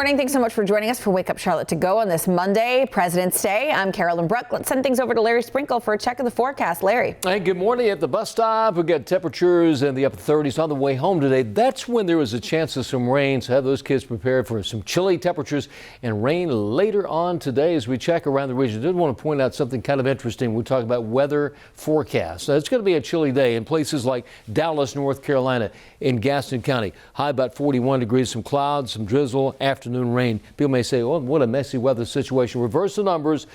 morning. Thanks so much for joining us for Wake Up Charlotte to go on this Monday, President's Day. I'm Carolyn Bruck. Let's send things over to Larry Sprinkle for a check of the forecast. Larry. Hey, good morning. At the bus stop, we've got temperatures in the upper 30s on the way home today. That's when there is a chance of some rain, so have those kids prepared for some chilly temperatures and rain later on today as we check around the region. I did want to point out something kind of interesting. We talk about weather forecasts. It's going to be a chilly day in places like Dallas, North Carolina, in Gaston County. High about 41 degrees, some clouds, some drizzle, afternoon rain. People may say, oh, what a messy weather situation. Reverse the numbers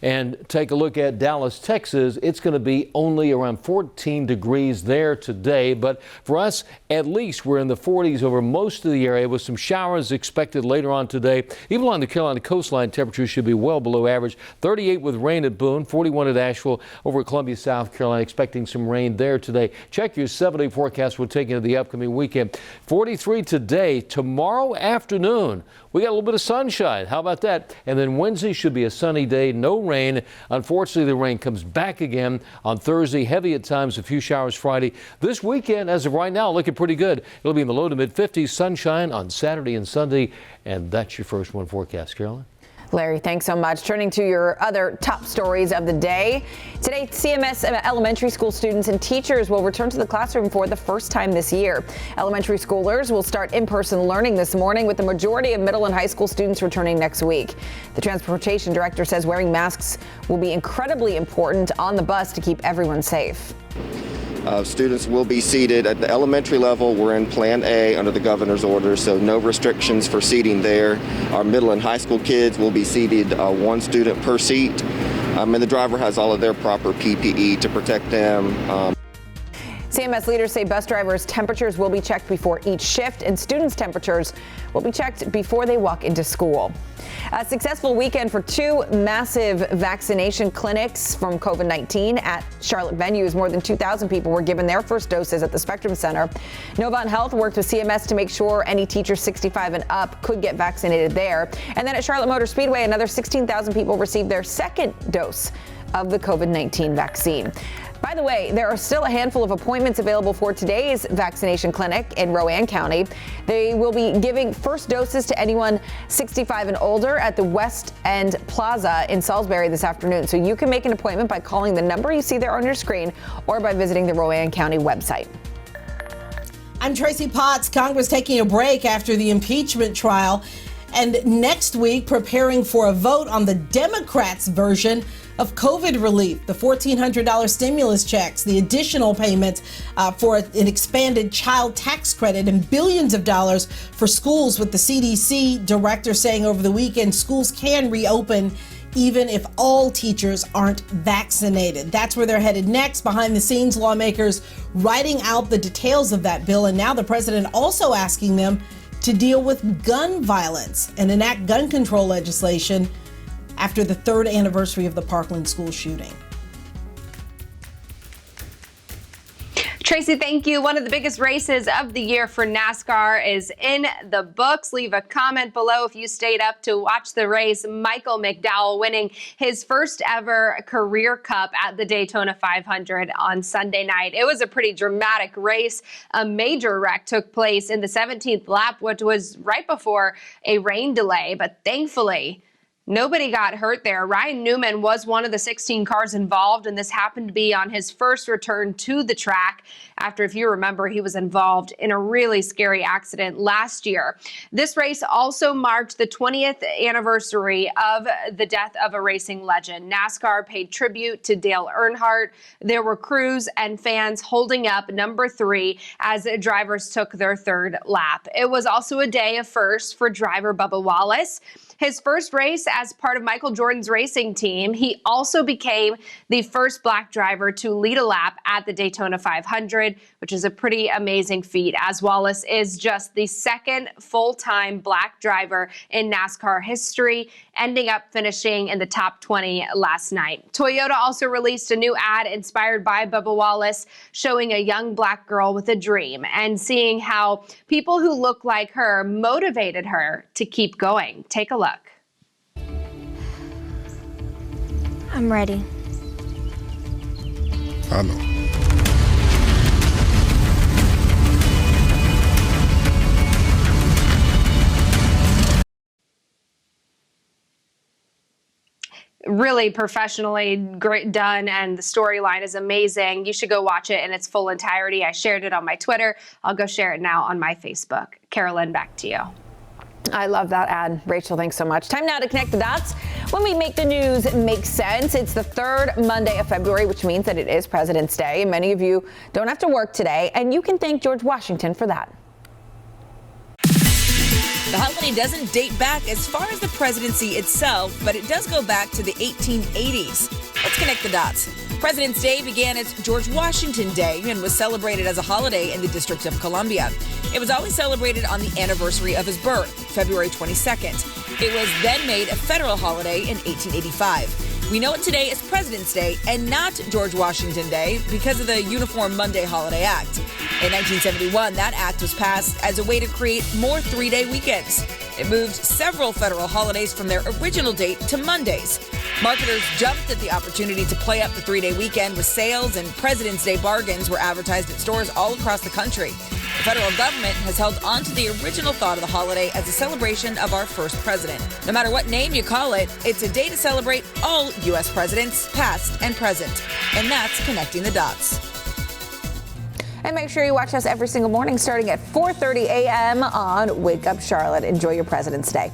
and take a look at Dallas, Texas. It's going to be only around 14 degrees there today. But for us, at least we're in the 40s over most of the area with some showers expected later on today. Even along the Carolina coastline, temperatures should be well below average. 38 with rain at Boone, 41 at Asheville, over at Columbia, South Carolina, expecting some rain there today. Check your 7-day forecast. We'll take into the upcoming weekend. 43 today. Tomorrow afternoon, we got a little bit of sunshine. How about that? And then Wednesday should be a sunny day. No rain. Unfortunately, the rain comes back again on Thursday. Heavy at times, a few showers Friday. This weekend, as of right now, looking pretty good. It'll be in the low to mid 50s. Sunshine on Saturday and Sunday. And that's your first one forecast, Carolyn. Larry, thanks so much. Turning to your other top stories of the day. Today, CMS elementary school students and teachers will return to the classroom for the first time this year. Elementary schoolers will start in-person learning this morning, with the majority of middle and high school students returning next week. The transportation director says wearing masks will be incredibly important on the bus to keep everyone safe. Students will be seated at the elementary level. We're in Plan A under the governor's order, so no restrictions for seating there. Our middle and high school kids will be seated one student per seat, and the driver has all of their proper PPE to protect them. CMS leaders say bus drivers' temperatures will be checked before each shift, and students' temperatures will be checked before they walk into school. A successful weekend for two massive vaccination clinics from COVID-19 at Charlotte venues. More than 2,000 people were given their first doses at the Spectrum Center. Novant Health worked with CMS to make sure any teachers 65 and up could get vaccinated there. And then at Charlotte Motor Speedway, another 16,000 people received their second dose of the COVID-19 vaccine. By the way, there are still a handful of appointments available for today's vaccination clinic in Rowan County. They will be giving first doses to anyone 65 and older at the West End Plaza in Salisbury this afternoon. So you can make an appointment by calling the number you see there on your screen or by visiting the Rowan County website. I'm Tracy Potts. Congress taking a break after the impeachment trial, and next week preparing for a vote on the Democrats' version of COVID relief, the $1,400 stimulus checks, the additional payments for an expanded child tax credit, and billions of dollars for schools, with the CDC director saying over the weekend schools can reopen even if all teachers aren't vaccinated. That's where they're headed next. Behind the scenes, lawmakers writing out the details of that bill, and now the president also asking them to deal with gun violence and enact gun control legislation after the third anniversary of the Parkland school shooting. Tracy, thank you. One of the biggest races of the year for NASCAR is in the books. Leave a comment below if you stayed up to watch the race. Michael McDowell winning his first ever career cup at the Daytona 500 on Sunday night. It was a pretty dramatic race. A major wreck took place in the 17th lap, which was right before a rain delay, but thankfully nobody got hurt there. Ryan Newman was one of the 16 cars involved, and this happened to be on his first return to the track after, if you remember, he was involved in a really scary accident last year. This race also marked the 20th anniversary of the death of a racing legend. NASCAR paid tribute to Dale Earnhardt. There were crews and fans holding up number 3 as drivers took their third lap. It was also a day of firsts for driver Bubba Wallace. His first race as part of Michael Jordan's racing team. He also became the first black driver to lead a lap at the Daytona 500, which is a pretty amazing feat, as Wallace is just the second full-time black driver in NASCAR history, ending up finishing in the top 20 last night. Toyota also released a new ad inspired by Bubba Wallace, showing a young black girl with a dream and seeing how people who look like her motivated her to keep going. Take a look. I'm ready. I know. really professionally great done, and the storyline is amazing. You should go watch it in its full entirety. I shared it on my Twitter. I'll go share it now on my Facebook. Carolyn, back to you. I love that ad. Rachel, thanks so much. Time now to connect the dots. When we make the news make sense, it's the third Monday of February, which means that it is President's Day. And many of you don't have to work today, and you can thank George Washington for that. The holiday doesn't date back as far as the presidency itself, but it does go back to the 1880s. Let's connect the dots. President's Day began as George Washington Day and was celebrated as a holiday in the District of Columbia. It was always celebrated on the anniversary of his birth, February 22nd. It was then made a federal holiday in 1885. We know it today as President's Day and not George Washington Day because of the Uniform Monday Holiday Act. In 1971, that act was passed as a way to create more three-day weekends. It moved several federal holidays from their original date to Mondays. Marketers jumped at the opportunity to play up the three-day weekend with sales, and President's Day bargains were advertised at stores all across the country. The federal government has held on to the original thought of the holiday as a celebration of our first president. No matter what name you call it, it's a day to celebrate all U.S. presidents, past and present. And that's Connecting the Dots. And make sure you watch us every single morning starting at 4:30 a.m. on Wake Up Charlotte. Enjoy your President's Day.